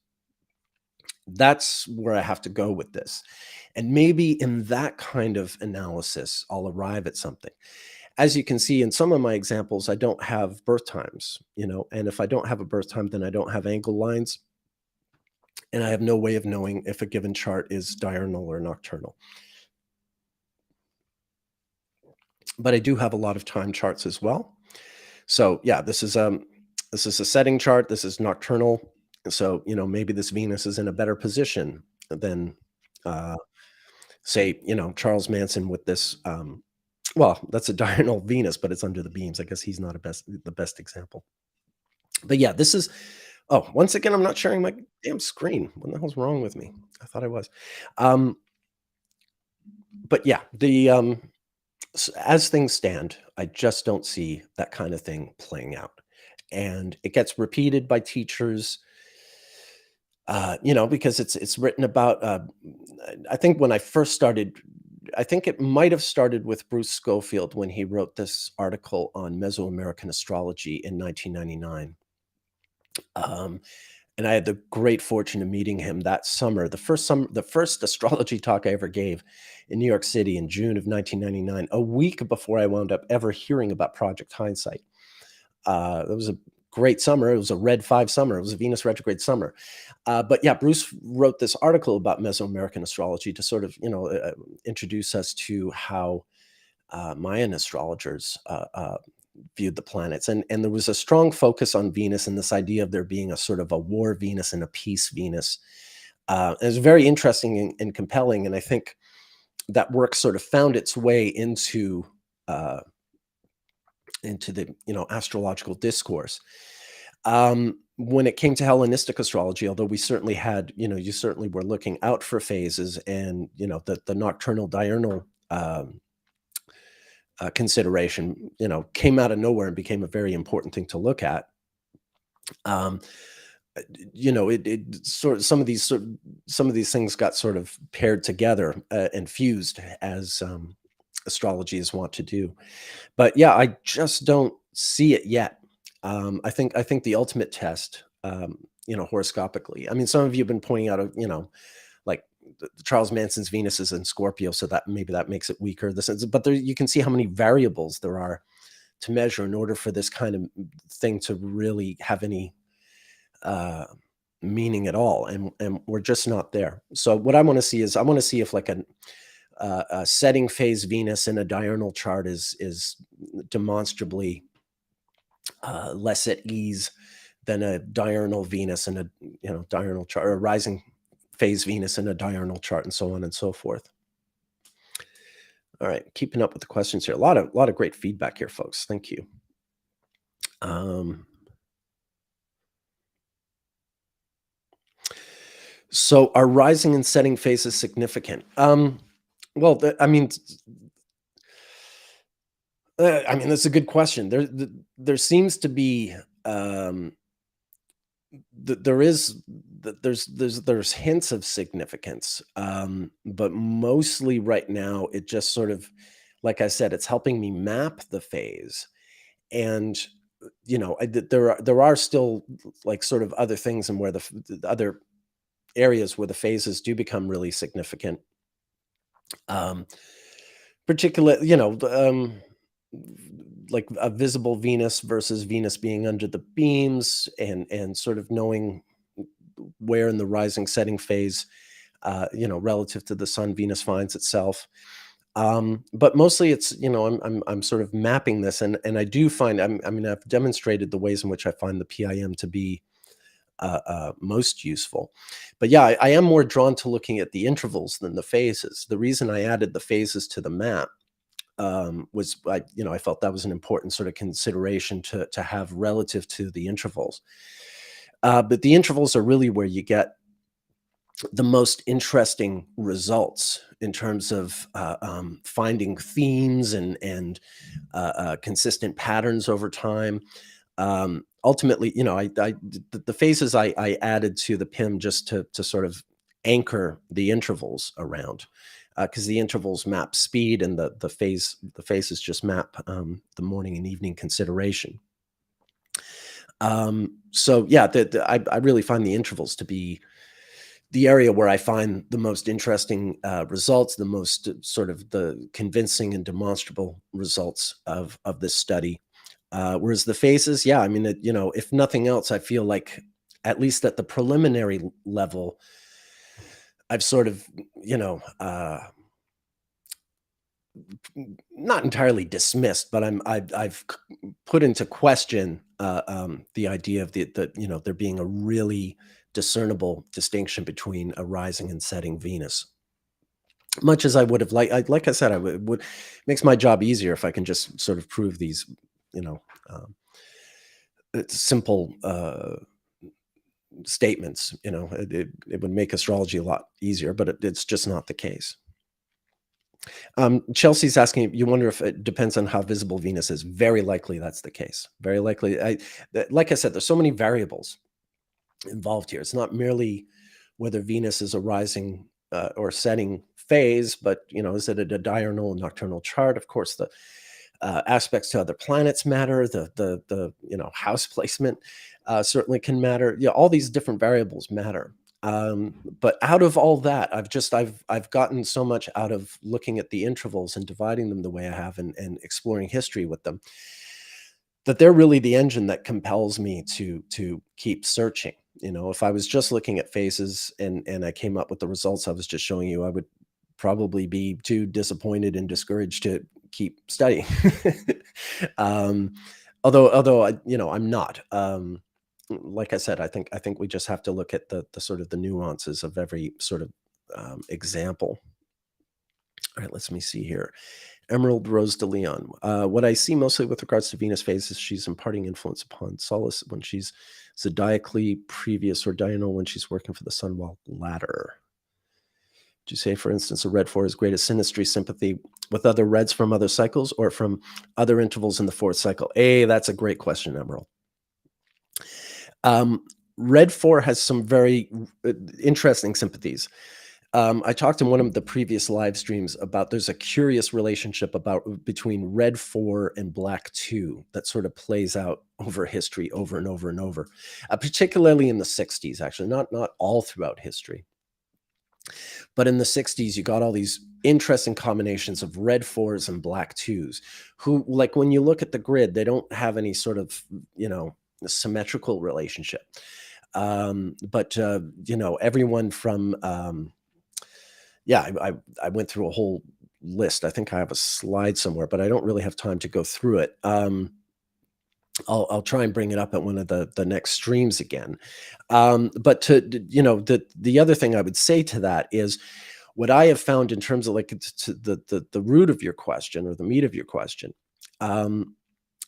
That's where I have to go with this. And maybe in that kind of analysis, I'll arrive at something. As you can see in some of my examples, I don't have birth times, and if I don't have a birth time, then I don't have angle lines. And I have no way of knowing if a given chart is diurnal or nocturnal. But I do have a lot of time charts as well. So yeah, this is a setting chart. This is nocturnal. So maybe this Venus is in a better position than uh, say Charles Manson with this. Well, that's a diurnal Venus, but it's under the beams. I guess he's not the best example. But yeah, this is. Oh, once again, I'm not sharing my damn screen. What the hell's wrong with me? I thought I was. Um, but yeah, as things stand, I just don't see that kind of thing playing out. And it gets repeated by teachers. Because it's written about. I think when I first started, I think it might have started with Bruce Schofield when he wrote this article on Mesoamerican astrology in 1999. Um, and I had the great fortune of meeting him that summer. The first astrology talk I ever gave in New York City in June of 1999, a week before I wound up ever hearing about Project Hindsight. It was a great summer. It was a red 5 summer. It was a Venus retrograde summer. But yeah, Bruce wrote this article about Mesoamerican astrology to sort of, introduce us to how Mayan astrologers viewed the planets, and there was a strong focus on Venus and this idea of there being a sort of a war Venus and a peace Venus. It was very interesting and compelling, and I think that work sort of found its way uh, into the astrological discourse. When it came to Hellenistic astrology, although we certainly had, you certainly were looking out for phases, and the nocturnal diurnal consideration, came out of nowhere and became a very important thing to look at. Um, it sort of some of these things got sort of paired together and fused as astrology is wont to do. But yeah, I just don't see it yet. I think the ultimate test, horoscopically. I mean, some of you have been pointing out, like Charles Manson's Venus is in Scorpio, so that maybe that makes it weaker. But there, you can see how many variables there are to measure in order for this kind of thing to really have any uh, meaning at all, and we're just not there. So what I want to see is I want to see if like a setting phase Venus in a diurnal chart is demonstrably less at ease than a diurnal Venus in a diurnal chart, or a rising phase Venus in a diurnal chart, and so on and so forth. All right, keeping up with the questions here. A lot of great feedback here, folks. Thank you. So are rising and setting phases significant? Well, that's a good question. There seems to be there is there's hints of significance, but mostly right now it just sort of, like I said, it's helping me map the phase, and there are still like sort of other things, and where the other areas where the phases do become really significant. Um, Particularly, like a visible Venus versus Venus being under the beams, and sort of knowing where in the rising setting phase, relative to the sun, Venus finds itself. But mostly it's, I'm sort of mapping this, and I do find, I've demonstrated the ways in which I find the PIM to be most useful. But yeah, I am more drawn to looking at the intervals than the phases. The reason I added the phases to the map was I felt that was an important sort of consideration to have relative to the intervals. But the intervals are really where you get the most interesting results in terms of finding themes and consistent patterns over time. Ultimately, the phases I added to the PIM just to sort of anchor the intervals around, because the intervals map speed, and the phases just map the morning and evening consideration. So yeah, I really find the intervals to be the area where I find the most interesting results, the most sort of the convincing and demonstrable results of this study. Whereas the phases, yeah, if nothing else, I feel like at least at the preliminary level, I've sort of, not entirely dismissed, but I've put into question the idea of there being a really discernible distinction between a rising and setting Venus. Much as I would have like I said, I would makes my job easier if I can just sort of prove these, it's simple statements. It would make astrology a lot easier, but it's just not the case. Chelsea's asking, you wonder if it depends on how visible Venus is. Very likely that's the case. Very likely. Like I said, there's so many variables. involved here. It's not merely whether Venus is a rising or setting phase, but is it a diurnal and nocturnal chart? Of course, the aspects to other planets matter. The house placement certainly can matter. Yeah, all these different variables matter. But out of all that, I've gotten so much out of looking at the intervals and dividing them the way I have, and exploring history with them, that they're really the engine that compels me to keep searching. If I was just looking at phases and I came up with the results I was just showing you, I would probably be too disappointed and discouraged to keep studying. um, I'm not. Like I said, I think we just have to look at the sort of the nuances of every sort of example. All right, let's me see here. Emerald Rose de Leon. What I see mostly with regards to Venus phase is she's imparting influence upon Solace when she's zodiacally previous, or diurnal when she's working for the sun while latter. Do you say, for instance, a red 4 is greatest synastry sympathy with other reds from other cycles or from other intervals in the fourth cycle? That's a great question, Emerald. Red 4 has some very interesting sympathies. I talked in one of the previous live streams about there's a curious relationship between red 4 and black 2 that sort of plays out over history over and over and over, particularly in the 60s, actually, not all throughout history. But in the 60s, you got all these interesting combinations of red 4s and black 2s who, like, when you look at the grid, they don't have any sort of, symmetrical relationship. But everyone from I went through a whole list. I think I have a slide somewhere, but I don't really have time to go through it. I'll try and bring it up at one of the next streams again. But the other thing I would say to that is, what I have found in terms of, like, to the root of your question, or the meat of your question,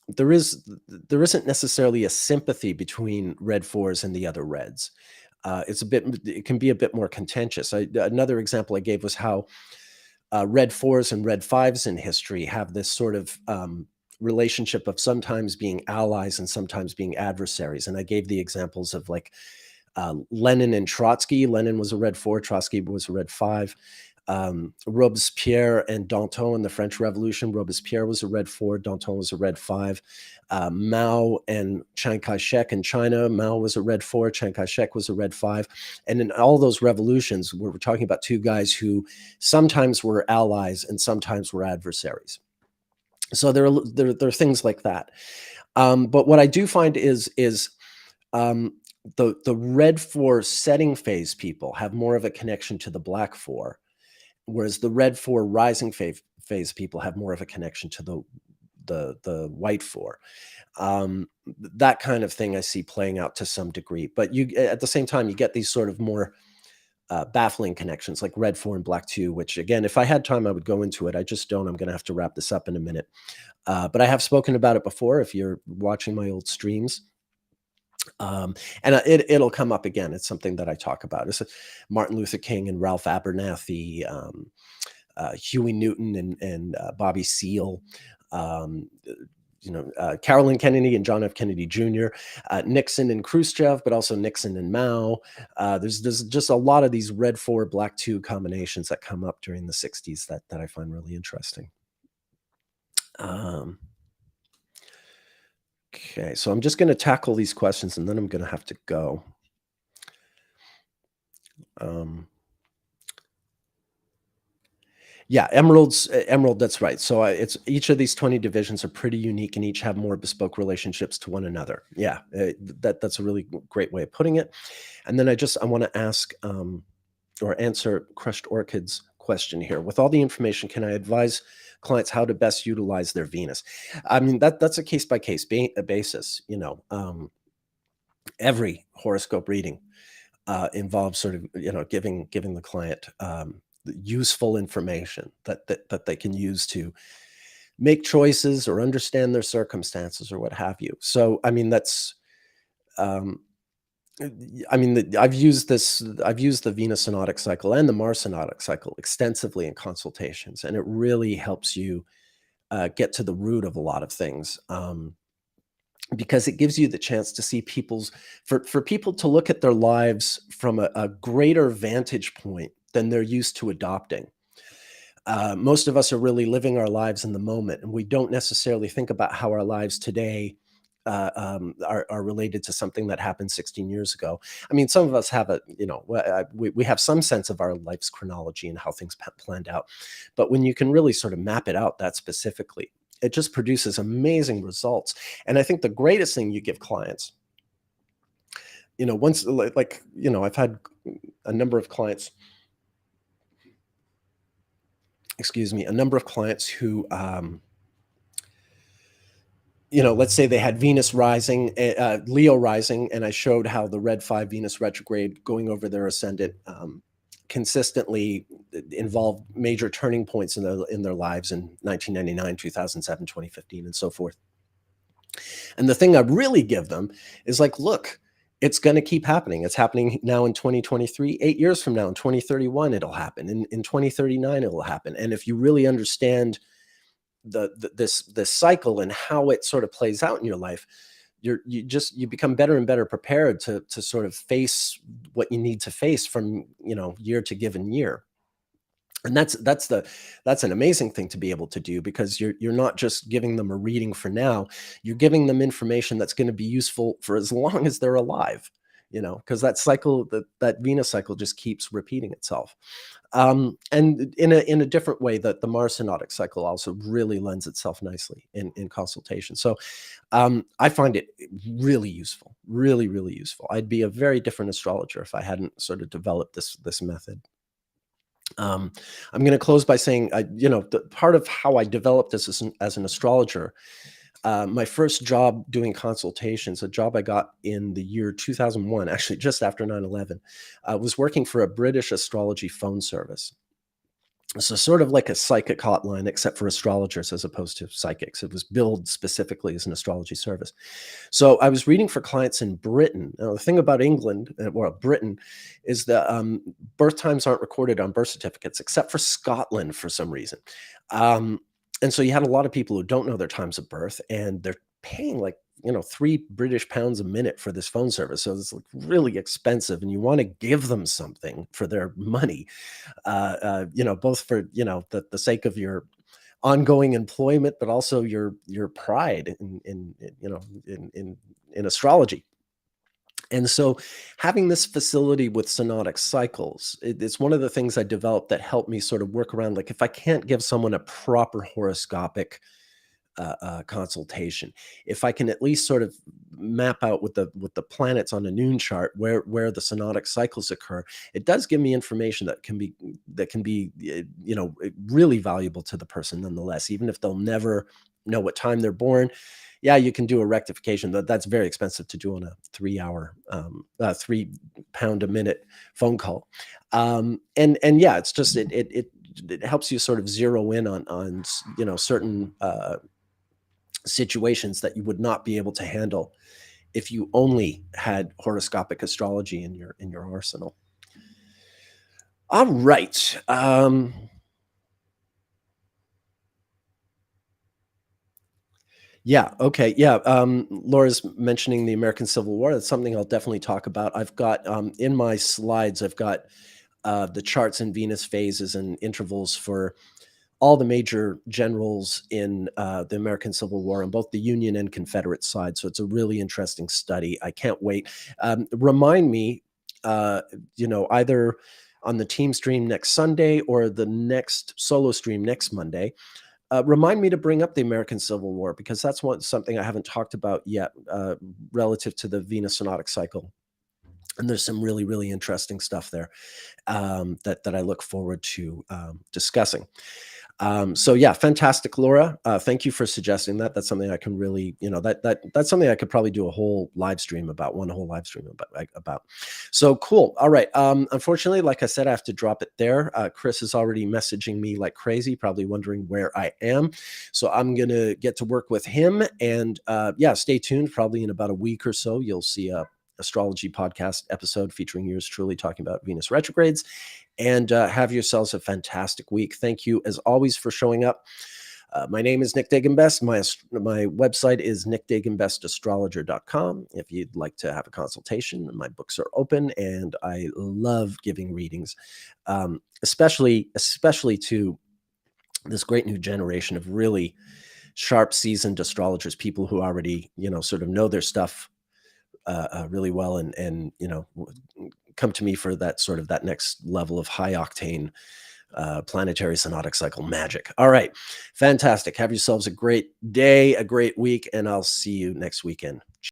there isn't necessarily a sympathy between red 4s and the other reds. It can be a bit more contentious. Another example I gave was how red 4s and red 5s in history have this sort of relationship of sometimes being allies and sometimes being adversaries. And I gave the examples of, like, Lenin and Trotsky. Lenin was a red 4, Trotsky was a red 5. Robespierre and Danton in the French Revolution. Robespierre was a red 4, Danton was a red 5. Mao and Chiang Kai-shek in China. Mao was a red 4, Chiang Kai-shek was a red 5. And in all those revolutions, we're talking about two guys who sometimes were allies and sometimes were adversaries. So there are things like that. But what I do find is the red 4 setting phase people have more of a connection to the black 4, whereas the red 4 rising phase people have more of a connection to the white 4. That kind of thing I see playing out to some degree. But at the same time, you get these sort of more baffling connections, like red 4 and black 2, which, again, if I had time, I would go into it. I just don't. I'm going to have to wrap this up in a minute. But I have spoken about it before if you're watching my old streams. And it'll come up again. It's something that I talk about. It's Martin Luther King and Ralph Abernathy, Huey Newton and Bobby Seale, Carolyn Kennedy and John F. Kennedy Jr., Nixon and Khrushchev, but also Nixon and Mao. There's just a lot of these red 4, black 2 combinations that come up during the 60s that I find really interesting. Okay, so I'm just going to tackle these questions and then I'm going to have to go. Yeah, Emerald, that's right. So it's each of these 20 divisions are pretty unique and each have more bespoke relationships to one another. Yeah, that's a really great way of putting it. And then I want to ask or answer Crushed Orchid's question here. With all the information, can I advise clients how to best utilize their Venus? I mean, that's a case-by-case basis. Every horoscope reading involves sort of giving the client useful information that they can use to make choices or understand their circumstances or what have you. So I mean, that's I've used the Venus synodic cycle and the Mars synodic cycle extensively in consultations, and it really helps you get to the root of a lot of things. because it gives you the chance to see for people to look at their lives from a greater vantage point than they're used to adopting. Most of us are really living our lives in the moment, and we don't necessarily think about how our lives today are related to something that happened 16 years ago. I mean, some of us have we have some sense of our life's chronology and how things planned out. But when you can really sort of map it out that specifically, it just produces amazing results. And I think the greatest thing you give clients, once I've had a number of clients, excuse me, a number of clients who, let's say they had Venus rising, Leo rising, and I showed how the red 5 Venus retrograde going over their ascendant consistently involved major turning points in their lives in 1999, 2007, 2015, and so forth. And the thing I really give them is like, look, it's going to keep happening. It's happening now in 2023. 8 years from now, in 2031, it'll happen. In 2039, it'll happen. And if you really understand this cycle and how it sort of plays out in your life, you become better and better prepared to sort of face what you need to face from year to given year. And that's an amazing thing to be able to do, because you're not just giving them a reading for now, you're giving them information that's going to be useful for as long as they're alive, because that cycle, that Venus cycle just keeps repeating itself. And in a different way, that the Mars synodic cycle also really lends itself nicely in consultation. So I find it really useful, really, really useful. I'd be a very different astrologer if I hadn't sort of developed this method. I'm going to close by saying, part of how I developed this as an astrologer, my first job doing consultations, a job I got in the year 2001, actually just after 9/11, was working for a British astrology phone service. So sort of like a psychic hotline, except for astrologers as opposed to psychics. It was billed specifically as an astrology service. So I was reading for clients in Britain. Now, the thing about England, or Britain, is that birth times aren't recorded on birth certificates, except for Scotland for some reason. And so you had a lot of people who don't know their times of birth, and they're paying like £3 a minute for this phone service. So it's like really expensive, and you want to give them something for their money, both for the sake of your ongoing employment, but also your pride in astrology. And so having this facility with synodic cycles, it's one of the things I developed that helped me sort of work around, like if I can't give someone a proper horoscopic consultation, if I can at least sort of map out with the planets on a noon chart where the synodic cycles occur, it does give me information that can be really valuable to the person nonetheless, even if they'll never know what time they're born. Yeah, you can do a rectification, but that's very expensive to do on a 3-hour, £3 a minute phone call. And yeah, it's just it helps you sort of zero in on certain situations that you would not be able to handle if you only had horoscopic astrology in your arsenal. All right. Yeah. Okay. Yeah. Laura's mentioning the American Civil War. That's something I'll definitely talk about. I've got in my slides, I've got the charts and Venus phases and intervals for all the major generals in the American Civil War on both the Union and Confederate side. So it's a really interesting study. I can't wait. Remind me, either on the team stream next Sunday or the next solo stream next Monday. Remind me to bring up the American Civil War, because that's something I haven't talked about yet relative to the Venus synodic cycle. And there's some really, really interesting stuff there that I look forward to discussing. So yeah, fantastic, Laura. Thank you for suggesting that. That's something I can really, that's something I could probably do a whole live stream about, one whole live stream about. So cool. All right. Unfortunately, like I said, I have to drop it there. Chris is already messaging me like crazy, probably wondering where I am. So I'm going to get to work with him, and yeah, stay tuned. Probably in about a week or so, you'll see a astrology podcast episode featuring yours truly talking about Venus retrogrades. And have yourselves a fantastic week. Thank you, as always, for showing up. My name is Nick Dagan Best. My website is nickdaganbestastrologer.com. If you'd like to have a consultation, my books are open, and I love giving readings, especially to this great new generation of really sharp, seasoned astrologers, people who already, sort of know their stuff really well, and come to me for that next level of high octane planetary synodic cycle magic. All right, fantastic. Have yourselves a great day, a great week, and I'll see you next weekend.